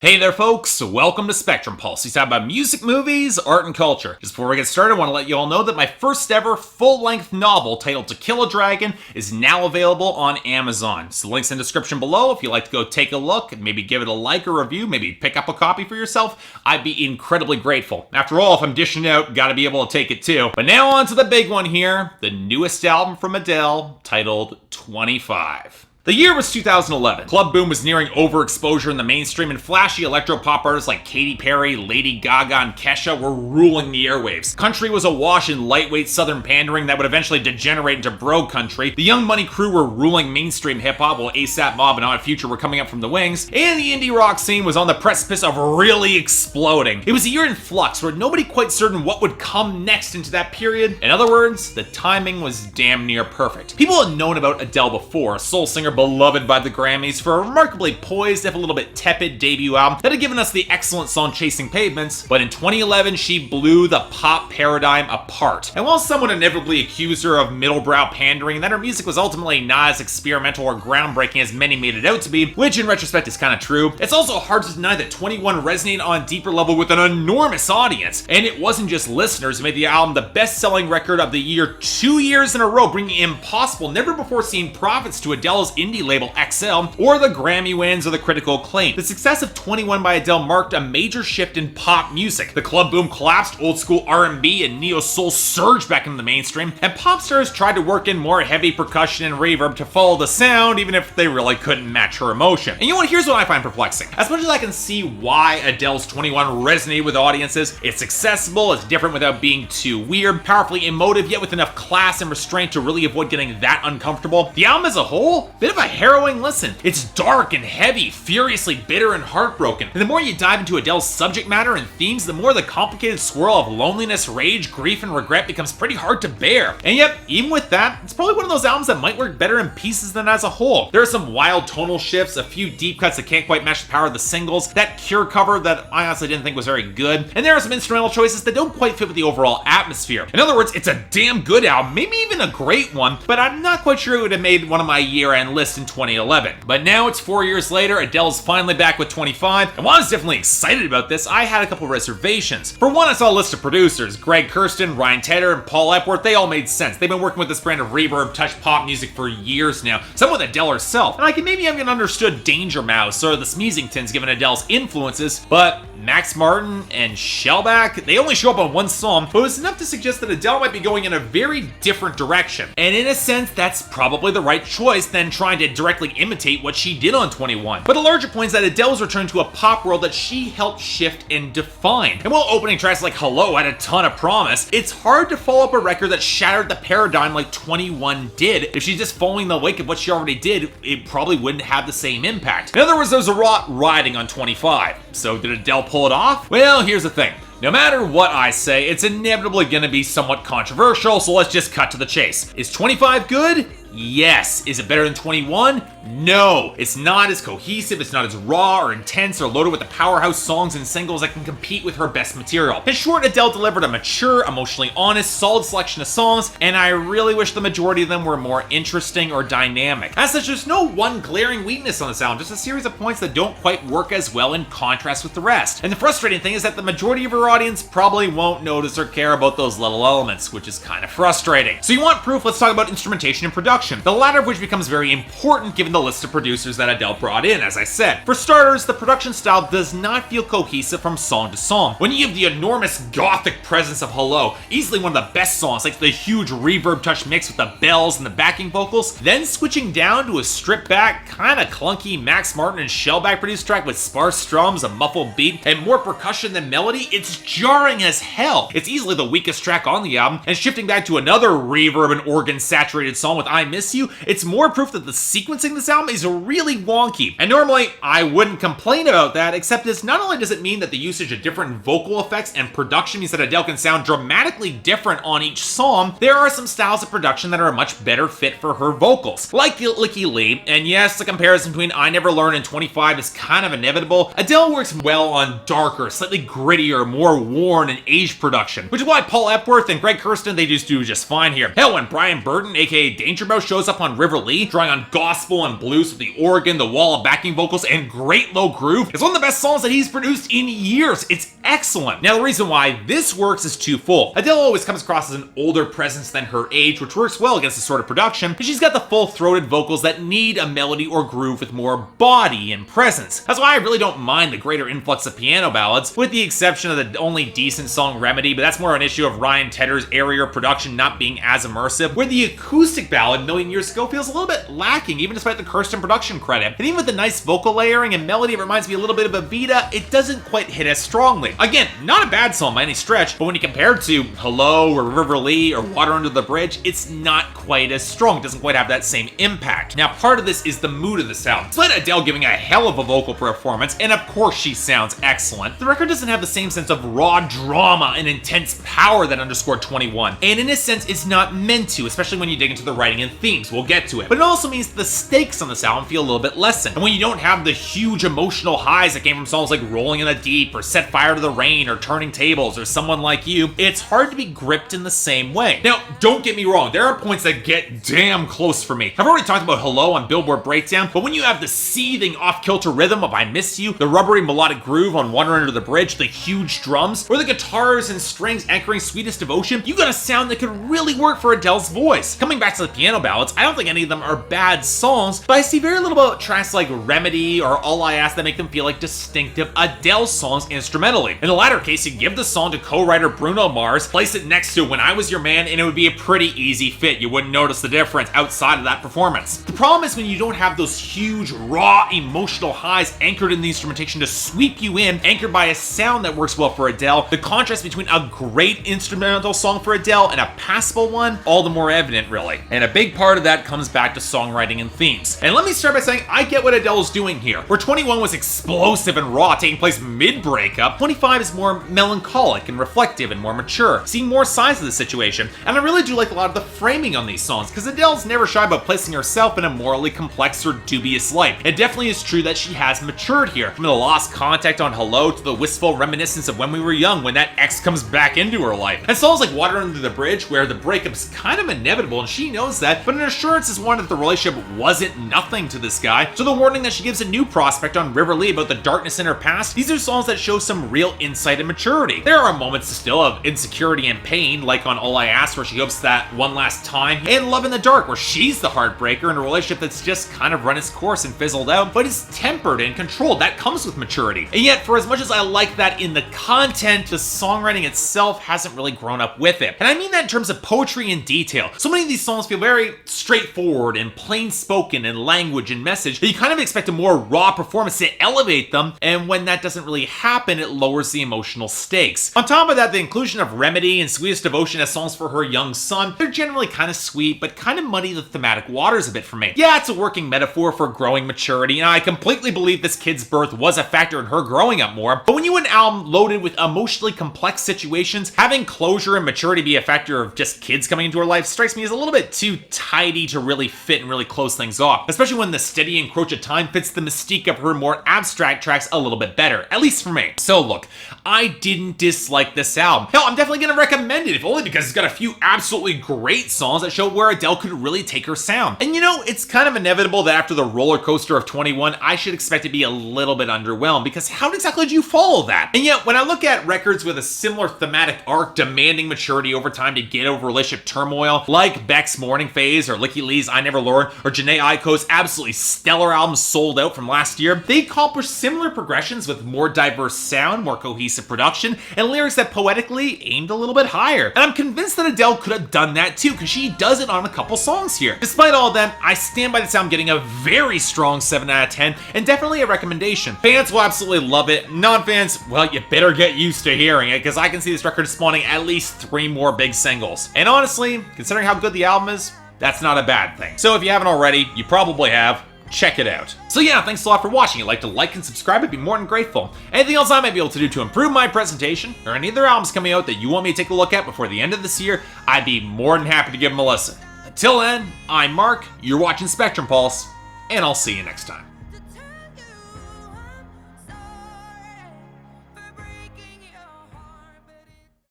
Hey there folks, welcome to Spectrum Pulse. We talk about music, movies, art, and culture. Just before we get started, I want to let you all know that my first ever full-length novel titled To Kill a Dragon is now available on Amazon. So the link's in the description below if you'd like to go take a look and maybe give it a like or review, maybe pick up a copy for yourself. I'd be incredibly grateful. After all, if I'm dishing out, gotta be able to take it too. But now on to the big one here, the newest album from Adele titled 25. The year was 2011. Club boom was nearing overexposure in the mainstream, and flashy electro-pop artists like Katy Perry, Lady Gaga, and Kesha were ruling the airwaves. Country was awash in lightweight southern pandering that would eventually degenerate into bro country. The Young Money crew were ruling mainstream hip-hop, while ASAP Mob and Odd Future were coming up from the wings, and the indie rock scene was on the precipice of really exploding. It was a year in flux, where nobody quite certain what would come next into that period. In other words, the timing was damn near perfect. People had known about Adele before, a soul singer beloved by the Grammys for a remarkably poised, if a little bit tepid debut album that had given us the excellent song Chasing Pavements, but in 2011 she blew the pop paradigm apart. And while some would inevitably accuse her of middlebrow pandering, that her music was ultimately not as experimental or groundbreaking as many made it out to be, which in retrospect is kind of true, it's also hard to deny that 21 resonated on a deeper level with an enormous audience. And it wasn't just listeners who made the album the best-selling record of the year 2 years in a row, bringing impossible, never-before-seen profits to Adele's indie label XL, or the Grammy wins or the critical acclaim. The success of 21 by Adele marked a major shift in pop music. The club boom collapsed, old school R&B and neo-soul surged back into the mainstream, and pop stars tried to work in more heavy percussion and reverb to follow the sound, even if they really couldn't match her emotion. And you know what, here's what I find perplexing. As much as I can see why Adele's 21 resonated with audiences, it's accessible, it's different without being too weird, powerfully emotive, yet with enough class and restraint to really avoid getting that uncomfortable. The album as a whole, bit of a harrowing listen. It's dark and heavy, furiously bitter and heartbroken. And the more you dive into Adele's subject matter and themes, the more the complicated swirl of loneliness, rage, grief, and regret becomes pretty hard to bear. And yet, even with that, it's probably one of those albums that might work better in pieces than as a whole. There are some wild tonal shifts, a few deep cuts that can't quite match the power of the singles, that Cure cover that I honestly didn't think was very good, and there are some instrumental choices that don't quite fit with the overall atmosphere. In other words, it's a damn good album, maybe even a great one, but I'm not quite sure it would have made one of my year-end lists in 2011. But now it's 4 years later, Adele's finally back with 25, and while I was definitely excited about this, I had a couple reservations. For one, I saw a list of producers, Greg Kurstin, Ryan Tedder, and Paul Epworth. They all made sense. They've been working with this brand of reverb touch pop music for years now, some with Adele herself, and I can maybe have understood Danger Mouse or the Smeezingtons given Adele's influences, but Max Martin and Shellback, they only show up on one song, but it was enough to suggest that Adele might be going in a very different direction. And in a sense, that's probably the right choice than trying to directly imitate what she did on 21. But the larger point is that Adele's return to a pop world that she helped shift and define. And while opening tracks like Hello had a ton of promise, it's hard to follow up a record that shattered the paradigm like 21 did. If she's just following the wake of what she already did, it probably wouldn't have the same impact. In other words, there was a lot riding on 25. So did Adele pull it off? Well, here's the thing. No matter what I say, it's inevitably going to be somewhat controversial, so let's just cut to the chase. Is 25 good? Yes. Is it better than 21? No. It's not as cohesive, it's not as raw or intense or loaded with the powerhouse songs and singles that can compete with her best material. In short, Adele delivered a mature, emotionally honest, solid selection of songs, and I really wish the majority of them were more interesting or dynamic. As such, there's no one glaring weakness on this album, just a series of points that don't quite work as well in contrast with the rest. And the frustrating thing is that the majority of her audience probably won't notice or care about those little elements, which is kind of frustrating. So you want proof? Let's talk about instrumentation and production. The latter of which becomes very important given the list of producers that Adele brought in, as I said. For starters, the production style does not feel cohesive from song to song. When you have the enormous gothic presence of Hello, easily one of the best songs, like the huge reverb touch mix with the bells and the backing vocals, then switching down to a stripped back, kinda clunky Max Martin and Shellback produced track with sparse drums, a muffled beat, and more percussion than melody, it's jarring as hell. It's easily the weakest track on the album, and shifting back to another reverb and organ saturated song with I Miss You, it's more proof that the sequencing of this album is really wonky. And normally, I wouldn't complain about that, except as not only does it mean that the usage of different vocal effects and production means that Adele can sound dramatically different on each song, there are some styles of production that are a much better fit for her vocals. Like Licky Lee, and yes, the comparison between I Never Learn and 25 is kind of inevitable, Adele works well on darker, slightly grittier, more worn and aged production, which is why Paul Epworth and Greg Kurstin, they just do just fine here. Hell, when Brian Burton, aka Danger Mouse, piano shows up on River Lee, drawing on gospel and blues with the organ, the wall of backing vocals, and great low groove. It's one of the best songs that he's produced in years. It's excellent. Now, the reason why this works is twofold. Adele always comes across as an older presence than her age, which works well against this sort of production, and she's got the full-throated vocals that need a melody or groove with more body and presence. That's why I really don't mind the greater influx of piano ballads, with the exception of the only decent song Remedy, but that's more an issue of Ryan Tedder's airier production not being as immersive, where the acoustic ballad Million Years Ago feels a little bit lacking, even despite the Kirsten production credit. And even with the nice vocal layering and melody, it reminds me a little bit of Evita, it doesn't quite hit as strongly. Again, not a bad song by any stretch, but when you compare it to Hello or River Lee or Water Under the Bridge, it's not quite as strong. It doesn't quite have that same impact. Now, part of this is the mood of the sound. Despite Adele giving a hell of a vocal performance, and of course she sounds excellent, the record doesn't have the same sense of raw drama and intense power that underscored 21. And in a sense, it's not meant to, especially when you dig into the writing and themes. We'll get to it. But it also means the stakes on this album feel a little bit lessened. And when you don't have the huge emotional highs that came from songs like Rolling in the Deep or Set Fire to the Rain or Turning Tables or Someone Like You, it's hard to be gripped in the same way. Now, don't get me wrong, there are points that get damn close for me. I've already talked about Hello on Billboard Breakdown, but when you have the seething off-kilter rhythm of I Miss You, the rubbery melodic groove on Water Under the Bridge, the huge drums, or the guitars and strings anchoring Sweetest Devotion, you got a sound that could really work for Adele's voice. Coming back to the piano ballads, I don't think any of them are bad songs, but I see very little about tracks like Remedy or All I Ask that make them feel like distinctive Adele songs instrumentally. In the latter case, you give the song to co-writer Bruno Mars, place it next to When I Was Your Man, and it would be a pretty easy fit. You wouldn't notice the difference outside of that performance. The problem is when you don't have those huge, raw, emotional highs anchored in the instrumentation to sweep you in, anchored by a sound that works well for Adele, the contrast between a great instrumental song for Adele and a passable one, all the more evident, really. And a big part of that comes back to songwriting and themes. And let me start by saying I get what Adele's doing here. Where 21 was explosive and raw, taking place mid-breakup, 25 is more melancholic and reflective and more mature, seeing more sides of the situation. And I really do like a lot of the framing on these songs, because Adele's never shy about placing herself in a morally complex or dubious light. It definitely is true that she has matured here, from the lost contact on Hello to the wistful reminiscence of when we were young, when that ex comes back into her life. And songs like Water Under the Bridge, where the breakup's kind of inevitable and she knows that, but an assurance is one that the relationship wasn't nothing to this guy, so the warning that she gives a new prospect on River Lee about the darkness in her past, these are songs that show some real insight and maturity. There are moments still of insecurity and pain, like on All I Ask, where she hopes that one last time, and Love in the Dark, where she's the heartbreaker in a relationship that's just kind of run its course and fizzled out, but is tempered and controlled. That comes with maturity. And yet, for as much as I like that in the content, the songwriting itself hasn't really grown up with it. And I mean that in terms of poetry and detail. So many of these songs feel very straightforward and plain spoken in language and message that you kind of expect a more raw performance to elevate them, and when that doesn't really happen, it lowers the emotional stakes. On top of that, the inclusion of Remedy and Sweetest Devotion as songs for her young son, they're generally kind of sweet, but kind of muddy the thematic waters a bit for me. Yeah, it's a working metaphor for growing maturity, and I completely believe this kid's birth was a factor in her growing up more, but when you have an album loaded with emotionally complex situations, having closure and maturity be a factor of just kids coming into her life strikes me as a little bit too tidy to really fit and really close things off, especially when the steady encroach of time fits the mystique of her more abstract tracks a little bit better, at least for me. So look, I didn't dislike this album. Hell, I'm definitely going to recommend it, if only because it's got a few absolutely great songs that show where Adele could really take her sound. And you know, it's kind of inevitable that after the roller coaster of 21, I should expect to be a little bit underwhelmed, because how exactly do you follow that? And yet, when I look at records with a similar thematic arc demanding maturity over time to get over relationship turmoil, like Beck's Morning Phase or Licky Lee's I Never Learned or Janae Aiko's absolutely stellar album Sold Out from last year, they accomplish similar progressions with more diverse sound, more cohesive production, and lyrics that poetically aimed a little bit higher. And I'm convinced that Adele could have done that too, because she does it on a couple songs here. Despite all of that, I stand by this album getting a very strong 7 out of 10, and definitely a recommendation. Fans will absolutely love it. Non-fans, well, you better get used to hearing it, because I can see this record spawning at least 3 more big singles. And honestly, considering how good the album is, that's not a bad thing. So if you haven't already, you probably have. Check it out. So yeah, thanks a lot for watching. If you'd like to like and subscribe, I'd be more than grateful. Anything else I might be able to do to improve my presentation, or any other albums coming out that you want me to take a look at before the end of this year, I'd be more than happy to give them a listen. Until then, I'm Mark, you're watching Spectrum Pulse, and I'll see you next time.